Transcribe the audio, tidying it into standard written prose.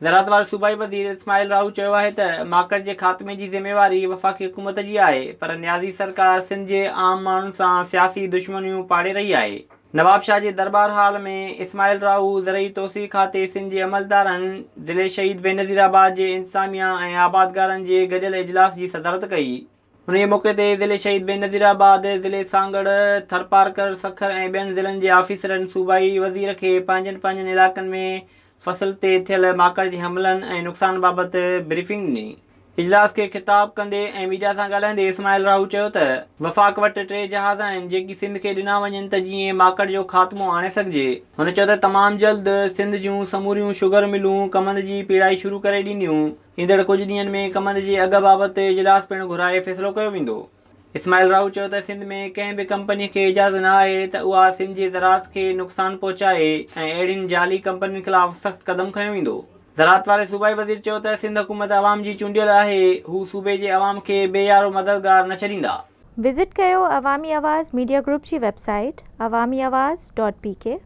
ज़राअत वारे सूबाई वज़ीर इस्माइल राहू चयो आहे त माकड़ जे ख़ात्मे जी ज़िम्मेवारी वफ़ाक़ी हुकूमत जी आहे, पर न्याज़ी सरकार सिंध जे आम माण्हुनि सां सियासी दुश्मनियूं पाड़े रही आहे। नवाब शाह जे दरबार हाल में इस्माइल राहू ज़रई तोसी खाते सिंध जे अमलदारनि ज़िले शहीद बेनज़ीराबाद जे इंतज़ामिया ऐं आबादगारनि जे गॾियल इजलास जी सदारत कई। उन मौक़े ते ज़िले शहीद बेनज़ीराबाद, ज़िले सांगड़, थरपारकर, सखर ऐं ॿियनि ज़िलनि जे आफ़ीसरनि सूबाई वज़ीर खे पंहिंजनि पंहिंजनि इलाइक़नि में फ़सुल ते थियल माकड़ जे हमलनि ऐं नुक़सान बाबति ब्रीफिंग ॾिनी। इजलास खे ख़िताब कंदे ऐं मीडिया सां ॻाल्हाईंदे इस्माइल राहू चयो त वफ़ाक़ वटि 3 जहाज़ आहिनि जेकी सिंध खे ॾिना वञनि त जीअं माकड़ जो ख़ात्मो आणे सघिजे। हुन चयो त तमामु जल्द सिंध जूं समूरियूं शुगर मिलूं कमंद जी पीड़ाई शुरू करे ॾींदियूं। ईंदड़ कुझु ॾींहंनि में कमंद जे अघ बाबति इजलास पिणु घुराए फ़ैसिलो कयो वेंदो। इस्माइल राहू चयो त सिंध में कंहिं बि कंपनीअ खे इजाज़त न आहे त उहा सिंध जे ज़राअत खे नुक़सानु पहुचाए ऐं अहिड़ियुनि जाली कंपनियुनि ख़िलाफ़ सख़्तु क़दम खंयो वेंदो। ज़राअत वारे सूबाई वज़ीर चयो त सिंध हुकूमत अवाम जी चूंडियल आहे, हू सूबे जे अवाम खे बेयारो मददगार न छॾींदा। विज़िट कयो अवामी आवाज़ मीडिया ग्रुप जी वेबसाइट awamiawaz.pk